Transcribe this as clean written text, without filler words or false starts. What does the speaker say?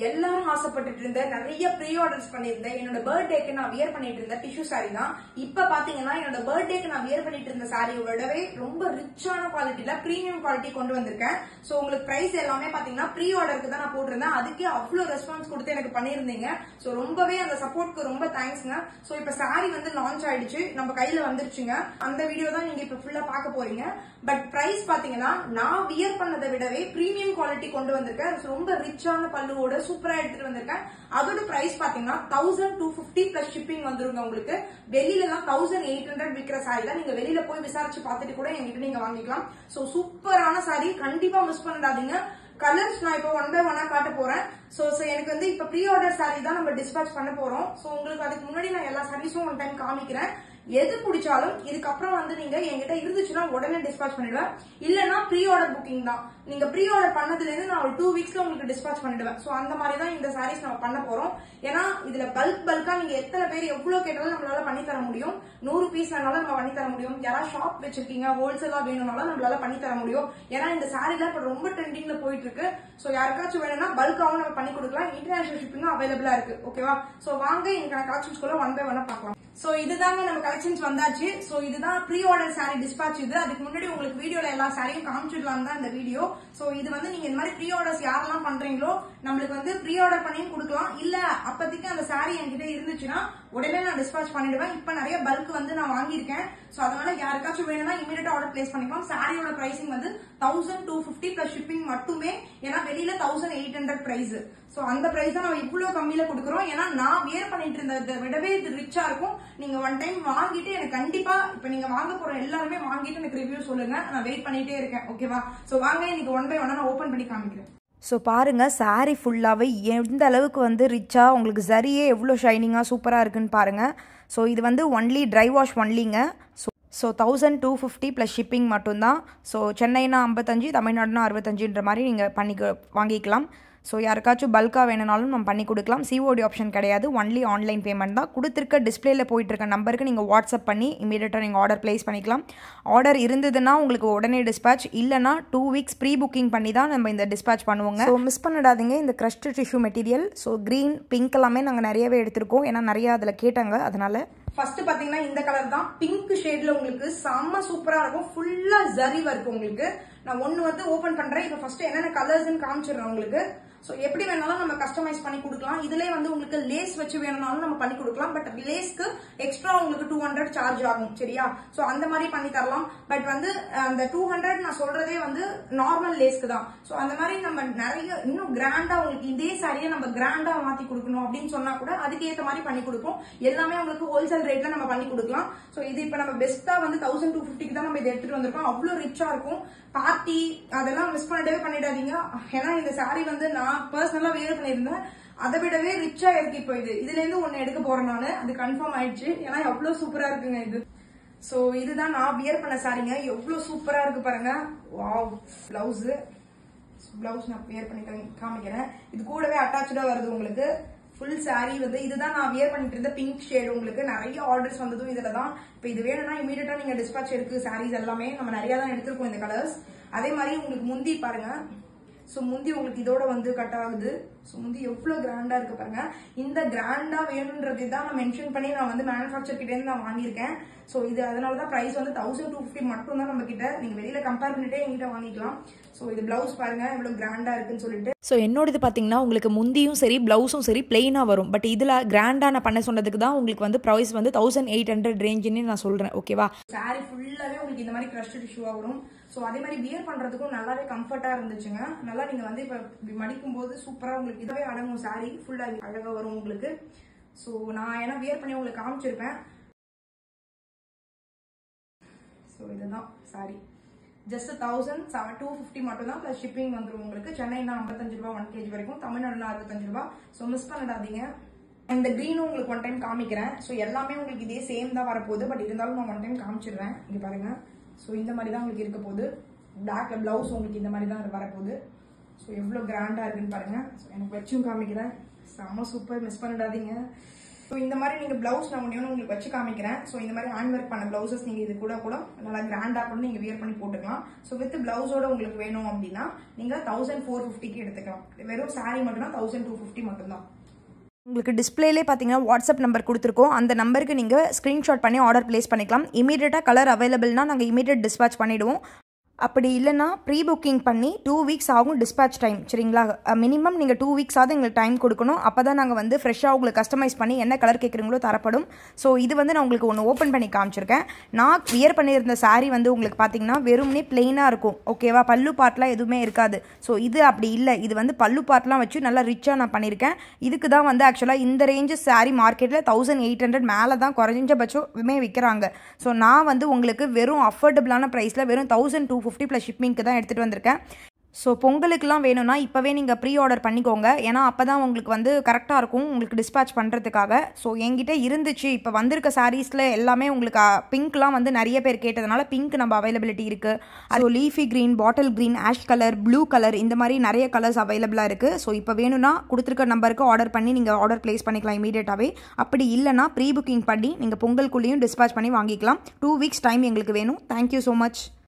எல்லாரும் ஆசைப்பட்டுட்டு இருந்த நிறைய ப்ரீ ஆர்டர்ஸ் பண்ணிருந்தேன். என்னோட பர்த்டேக்கு நான் வியர் பண்ணிட்டு இருந்த டிஷ்யூ சாரி தான். இப்ப பாத்தீங்கன்னா என்னோட பர்த்டேக்கு நான் வியர் பண்ணிட்டு இருந்த சாரியோடவே ரொம்ப ரிச்சான குவாலிட்டில பிரீமியம் குவாலிட்டி கொண்டு வந்திருக்கேன். சோ உங்களுக்கு பிரைஸ் எல்லாமே பாத்தீங்கன்னா ப்ரீ ஆர்டருக்கு தான் நான் போட்டிருந்தேன். அதுக்கே அவ்வளவு ரெஸ்பான்ஸ் கொடுத்து எனக்கு பண்ணிருந்தீங்க. சோ ரொம்பவே அந்த சப்போர்ட்க்கு ரொம்ப தேங்க்ஸ்ங்க. சோ இப்ப சாரி வந்து லான்ச் ஆயிடுச்சு, நம்ம கையில வந்துருச்சுங்க. அந்த வீடியோ தான் நீங்க இப்ப ஃபுல்லா பாக்க போறீங்க. பட் பிரைஸ் பாத்தீங்கன்னா நான் வியர் பண்ணதை விடவே பிரீமியம் குவாலிட்டி கொண்டு வந்திருக்கேன். ரொம்ப ரிச்சான பல்லுவோட சூப்பரா எடுத்துட்டு வந்திருக்கேன். அதோட பிரைஸ் பாத்தீங்கன்னா 1250 பிளஸ் ஷிப்பிங் வந்துருங்க. உங்களுக்கு வெளியில எல்லாம் 1800 விக்கிற சாரி தான். நீங்க வெளியில போய் விசாரிச்சு பார்த்துட்டு கூட எங்கிட்ட நீங்க வாங்கிக்கலாம். சோ சூப்பரான சாரி, கண்டிப்பா மிஸ் பண்ணாதீங்க. கலர்ஸ் நான் இப்ப ஒன் பை ஒன்னா காட்ட போறேன். சோ எனக்கு வந்து இப்ப ப்ரீ ஆர்டர் சாரி தான் நம்ம டிஸ்பேச் பண்ண போறோம். சோ உங்களுக்கு அதுக்கு முன்னாடி நான் எல்லா சாரீஸும் ஒன் டைம் காமிக்கிறேன். எது பிடிச்சாலும் இதுக்கப்புறம் வந்து நீங்க என்கிட்ட இருந்துச்சுன்னா உடனே டிஸ்பேச் பண்ணிடுவேன். இல்லன்னா ப்ரீ ஆர்டர் புக்கிங் தான். நீங்க ப்ரீ ஆர்டர் பண்ணதுல இருந்து நான் ஒரு 2 வீக்ஸ்ல உங்களுக்கு டிஸ்பேச் பண்ணிடுவேன். சோ அந்த மாதிரி தான் இந்த சாரீஸ் நம்ம பண்ண போறோம். ஏன்னா இதுல பல்கா நீங்க எத்தனை பேர் எவ்வளவு கேட்டாலும் நம்மளால பண்ணி தர முடியும். 100 பீஸ் வேணாலும் நம்ம பண்ணி தர முடியும். யாராவது ஷாப் வச்சிருக்கீங்க, ஹோல்சேலா வேணும்னாலும் நம்மளால பண்ணி தர முடியும். ஏன்னா இந்த சாரீலாம் இப்ப ரொம்ப ட்ரெண்டிங்ல போயிட்டு இருக்கு. சோ யாருக்காச்சும் வேணும்னா பல்காவும் நம்ம பண்ணி கொடுக்கலாம். இன்டர்நேஷனல் ஷிப்பிங்கும் அவைலபிளா இருக்கு. ஓகேவா? சோ வாங்க இன்னைக்கு கலெக்ஷன்ஸ்குள்ள ஒன் பை ஒன்னா பார்க்கலாம். சோ இதுதாங்க நம்ம கலெக்ஷன்ஸ் வந்தாச்சு. சோ இதுதான் ப்ரீ ஆர்டர் சாரி டிஸ்பாச். இது அதுக்கு முன்னாடி உங்களுக்கு வீடியோல எல்லா சாரியும் காமிச்சிடலாம் தான் இந்த வீடியோ. சோ இது வந்து நீங்க இந்த மாதிரி ப்ரீ ஆர்டர்ஸ் யாரெல்லாம் பண்றீங்களோ நம்மளுக்கு வந்து ப்ரீ ஆர்டர் பண்ணியும் கொடுக்கலாம். இல்ல அப்போதைக்கு அந்த சாரி என்கிட்ட இருந்துச்சுன்னா உடனே நான் டிஸ்பாச் பண்ணிடுவேன். இப்ப நிறைய பல்க் வந்து நான் வாங்கியிருக்கேன். சோ அதனால யாருக்காச்சும் வேணும்னா இமீடியட்டா ஆர்டர் பிளேஸ் பண்ணிக்கலாம். சாரியோட பிரைசிங் வந்து 1250 பிளஸ் ஷிப்பிங் மட்டுமே. ஏன்னா வெளியில 1800 பிரைஸ். சோ அந்த பிரைஸ் தான் நம்ம இவ்வளவு கம்மியில கொடுக்குறோம். ஏன்னா நான் வியர் பண்ணிட்டு இருந்ததை விடவே இது ரிச்சா இருக்கும். நீங்க ஒன் டைம் வாங்கிட்டு எனக்கு கண்டிப்பா இப்ப நீங்க வாங்க போற எல்லாருமே வாங்கிட்டு எனக்கு ரிவ்யூ சொல்லுங்க. நான் வெயிட் பண்ணிட்டே இருக்கேன். ஓகேவா? சோ வாங்க இன்னைக்கு ஒன் பை ஒன்னா நான் ஓபன் பண்ணி காமிக்கிறேன். ஸோ பாருங்கள், சாரீ ஃபுல்லாகவே எந்த அளவுக்கு வந்து ரிச்சாக உங்களுக்கு சரியே எவ்வளோ ஷைனிங்காக சூப்பராக இருக்குன்னு பாருங்கள். ஸோ இது வந்து ஒன்லி ட்ரை வாஷ் ஒன்லிங்க. ஸோ 1250 ப்ளஸ் ஷிப்பிங் மட்டும்தான். ஸோ சென்னைனா 55, தமிழ்நாடுனா 65ன்ற மாதிரி நீங்கள் வாங்கிக்கலாம். ஸோ யாருக்காச்சும் பல்காக வேணுனாலும் நம்ம பண்ணி கொடுக்கலாம். சிஓடி ஆப்ஷன் கிடையாது, ஒன்லி ஆன்லைன் பேமெண்ட் தான். கொடுத்துருக்க டிஸ்பிளேல போயிட்டுருக்க நம்பருக்கு நீங்கள் வாட்ஸ்அப் பண்ணி இமீடியட்டாக நீங்கள் ஆர்டர் ப்ளேஸ் பண்ணிக்கலாம். ஆர்டர் இருந்ததுன்னா உங்களுக்கு உடனே டிஸ்பேச், இல்லைனா 2 வீக்ஸ் ப்ரீ புக்கிங் பண்ணி தான் நம்ம இந்த டிஸ்பேச் பண்ணுவோங்க. ஸோ மிஸ் பண்ணிடாதீங்க இந்த crushed tissue material. So green, pink எல்லாமே நாங்கள் நிறையவே எடுத்திருக்கோம். ஏன்னா நிறையா அதில் கேட்டாங்க. அதனால ஃபர்ஸ்ட் பாத்தீங்கன்னா இந்த கலர் தான், பிங்க் ஷேட்ல உங்களுக்கு செம்ம சூப்பரா இருக்கும். ஃபுல்லா ஜரி வர்க் உங்களுக்கு. நான் ஒன்னு வந்து ஓபன் பண்றேன். இப்ப ஃபர்ஸ்ட் என்னென்ன கலர்ஸ்னு காமிச்சிடுறேன் உங்களுக்கு. சோ எப்படி வேணாலும் நம்ம கஸ்டமைஸ் பண்ணி கொடுக்கலாம். இதுலயே வந்து உங்களுக்கு லேஸ் வச்சு வேணும்னாலும் நம்ம பண்ணி கொடுக்கலாம். பட் லேஸ்க்கு எக்ஸ்ட்ரா உங்களுக்கு 200 சார்ஜ் ஆகும். சரியா? சோ அந்த மாதிரி பண்ணி தரலாம். பட் வந்து அந்த 200 நான் சொல்றதே வந்து நார்மல் லேஸ்க்கு தான். சோ அந்த மாதிரி நம்ம நிறைய இன்னும் கிராண்டா உங்களுக்கு இதே சாரியை நம்ம கிராண்டா மாத்தி கொடுக்கணும் அப்படின்னு சொன்னா கூட அதுக்கு ஏத்த மாதிரி பண்ணி கொடுப்போம். எல்லாமே உங்களுக்கு ஹோல்சேல் ரேட்ல நம்ம பண்ணி கொடுக்கலாம். சோ இது இப்ப நம்ம பெஸ்டா வந்து 1250 தான் நம்ம இதை எடுத்துட்டு வந்திருக்கோம். அவ்வளவு ரிச்சா இருக்கும். பார்ட்டி அதெல்லாம் மிஸ் பண்ணிடாதீங்க. ஏன்னா இந்த சாரி வந்து நான் பர்சனலா வேர் பண்ணியிருந்தேன். அதை விடவே ரிச்சா இருக்கு. இப்போ இதுல இருந்து ஒன்னு எடுக்க போறேன் நானு. அது கன்ஃபார்ம் ஆயிடுச்சு. ஏன்னா எவ்வளவு சூப்பரா இருக்குங்க இது. சோ இதுதான் நான் வியர் பண்ண சாரிங்க. எவ்வளவு சூப்பரா இருக்கு பாருங்க. வாவ். பிளவுஸ் நான் வியர் பண்ணி காமிக்கிறேன். இது கூடவே அட்டாச்சா வருது உங்களுக்கு. ஃபுல் சாரி வந்து இதுதான் நான் வியர் பண்ணிட்டு இருந்த பிங்க் ஷேட். உங்களுக்கு நிறைய ஆர்டர்ஸ் வந்ததும் இதுல தான். இப்ப இது வேணும்னா இமீடியட்டா நீங்க டிஸ்பேச் இருக்கு. சாரீஸ் எல்லாமே நம்ம நிறைய தான் எடுத்திருக்கோம் இந்த கலர்ஸ். அதே மாதிரி உங்களுக்கு முந்தி பாருங்க. சோ முந்தி உங்களுக்கு இதோட வந்து கட் ஆகுது. சோ முந்தி எவ்வளவு கிராண்டா இருக்கு பாருங்க. இந்த கிராண்டா வேணும்ன்றது தான் நான் மென்ஷன் பண்ணி நான் வந்து மேனுஃபேக்சர் கிட்ட இருந்து நான் வாங்கியிருக்கேன். சோ இது அதனாலதான் பிரைஸ் வந்து 1250 மட்டும் தான் நம்ம கிட்ட. நீங்க வெளியில கம்பேர் பண்ணிட்டே எங்கிட்ட வாங்கிக்கலாம். சோ இது பிளவுஸ் பாருங்க எவ்வளவு கிராண்டா இருக்குன்னு சொல்லிட்டு. ஸோ என்னோடது பார்த்தீங்கன்னா உங்களுக்கு முந்தியும் சரி பிளவுஸும் சரி பிளெயினாக வரும். பட் இதில் கிராண்டாக நான் பண்ண சொன்னதுக்கு தான் உங்களுக்கு வந்து ப்ரைஸ் வந்து 1800 ரேஞ்சுன்னு நான் சொல்கிறேன். ஓகேவா? சாரி ஃபுல்லாவே உங்களுக்கு இந்த மாதிரி க்ரஷ்டு டிஷ்யூவா வரும். சோ அதே மாதிரி வியர் பண்றதுக்கும் நல்லாவே கம்ஃபர்ட்டா இருந்துச்சுங்க. நல்லா நீங்க வந்து இப்ப மடிக்கும் போது சூப்பரா உங்களுக்கு இதுவே அடங்கும். சாரி ஃபுல்லா அழகா வரும் உங்களுக்கு. சோ நான் ஏன்னா வியர் பண்ணி உங்களுக்கு காமிச்சிருப்பேன். சோ இதுதான் சாரி. ஜஸ்ட் 1250 மட்டும் தான். பிளஸ் ஷிப்பிங் வந்துடும் உங்களுக்கு. சென்னைனா 55 ரூபாய் 1 kg வரைக்கும், தமிழ்நாடுனா 65 ரூபாய். சோ மிஸ் பண்ணிடாதீங்க. இந்த கிரீனும் உங்களுக்கு ஒன் டைம் காமிக்கிறேன். சோ எல்லாமே உங்களுக்கு இதே சேம் தான் வரப்போகுது. பட் இருந்தாலும் நான் ஒன் டைம் காமிச்சிடுறேன். இங்க பாருங்க. சோ இந்த மாதிரி தான் உங்களுக்கு இருக்க போகுது. பிளாக் பிளவுஸ் உங்களுக்கு இந்த மாதிரி தான் வரப்போகுது. ஸோ எவ்வளோ கிராண்டாக இருக்குன்னு பாருங்க. ஸோ எனக்கு வச்சும் காமிக்கிறேன். செம்ம சூப்பர், மிஸ் பண்ணிடாதீங்க. ஸோ இந்த மாதிரி நீங்க பிளவுஸ் நான் ஒன்று உங்களுக்கு வச்சு காமிக்கிறேன். ஸோ இந்த மாதிரி ஹேண்ட் ஒர்க் பண்ண பிளவுசஸ் நீங்க இது கூட நல்லா கிராண்டா கூட நீங்க வியர் பண்ணி போட்டுக்கலாம். ஸோ வித் பிளவுஸோட உங்களுக்கு வேணும் அப்படின்னா நீங்க 1450க்கு எடுத்துக்கலாம். வெறும் சாரி மட்டும்னா 1250 மட்டும்தான். உங்களுக்கு டிஸ்பிளேலே பார்த்தீங்கன்னா வாட்ஸ்அப் நம்பர் கொடுத்துருக்கோம். அந்த நம்பருக்கு நீங்கள் ஸ்க்ரீன்ஷாட் பண்ணி ஆர்டர் ப்ளேஸ் பண்ணிக்கலாம். இமீடியட்டாக கலர் அவைலபிள்னா நாங்கள் இமீடியட் டிஸ்பேச் பண்ணிவிடுவோம். அப்படி இல்லைனா ப்ரீ புக்கிங் பண்ணி 2 வீக்ஸ் ஆகும் டிஸ்பேச் டைம். சரிங்களா? மினிமம் நீங்கள் 2 வீக்ஸ் ஆகுது எங்களுக்கு டைம் கொடுக்கணும். அப்போ தான் நாங்கள் வந்து ஃப்ரெஷ்ஷாக உங்களுக்கு கஸ்டமைஸ் பண்ணி என்ன கலர் கேட்குறீங்களோ தரப்படும். ஸோ இது வந்து நான் உங்களுக்கு ஒன்று ஓப்பன் பண்ணி காமிச்சிருக்கேன். நான் வியர் பண்ணியிருந்த சாரீ வந்து உங்களுக்கு பார்த்தீங்கன்னா வெறும்னே பிளெயினாக இருக்கும். ஓகேவா? பல்லு பார்ட்லாம் எதுவுமே இருக்காது. ஸோ இது அப்படி இல்லை. இது வந்து பல்லு பார்ட்லாம் வச்சு நல்லா ரிச்சாக நான் பண்ணியிருக்கேன். இதுக்கு தான் வந்து ஆக்சுவலாக இந்த ரேஞ்சு சாரீ மார்க்கெட்டில் 1800 மேலே தான் குறைஞ்சபட்சமே விற்கிறாங்க. ஸோ நான் வந்து உங்களுக்கு வெறும் அஃபோர்டபுளான ப்ரைஸில் வெறும் 1250 ப்ளஸ் ஷிப்பிங்க்கு தான் எடுத்துகிட்டு வந்திருக்கேன். ஸோ பொங்கலுக்குலாம் வேணும்னா இப்போவே நீங்கள் ப்ரீ ஆர்டர் பண்ணிக்கோங்க. ஏன்னா அப்போ தான் உங்களுக்கு வந்து கரெக்டாக இருக்கும் உங்களுக்கு டிஸ்பேச் பண்ணுறதுக்காக. ஸோ என்கிட்ட இருந்துச்சு. இப்போ வந்திருக்க சாரீஸில் எல்லாமே உங்களுக்கு பிங்க்லாம் வந்து நிறைய பேர் கேட்டதுனால பிங்க் நம்ம அவைலபிலிட்டி இருக்குது. அது leafy green, bottle green, ash colour, blue colour, இந்த மாதிரி நிறைய கலர்ஸ் அவைலபிளாக இருக்குது. ஸோ இப்போ வேணும்னா கொடுத்துருக்க நம்பருக்கு ஆர்டர் பண்ணி நீங்கள் ஆர்டர் ப்ளேஸ் பண்ணிக்கலாம் இமீடியட்டாகவே. அப்படி இல்லைனா ப்ரீ புக்கிங் பண்ணி நீங்கள் பொங்கலுக்குள்ளேயும் டிஸ்பேச் பண்ணி வாங்கிக்கலாம். 2 வீக்ஸ் டைம் எங்களுக்கு வேணும். Thank you so much.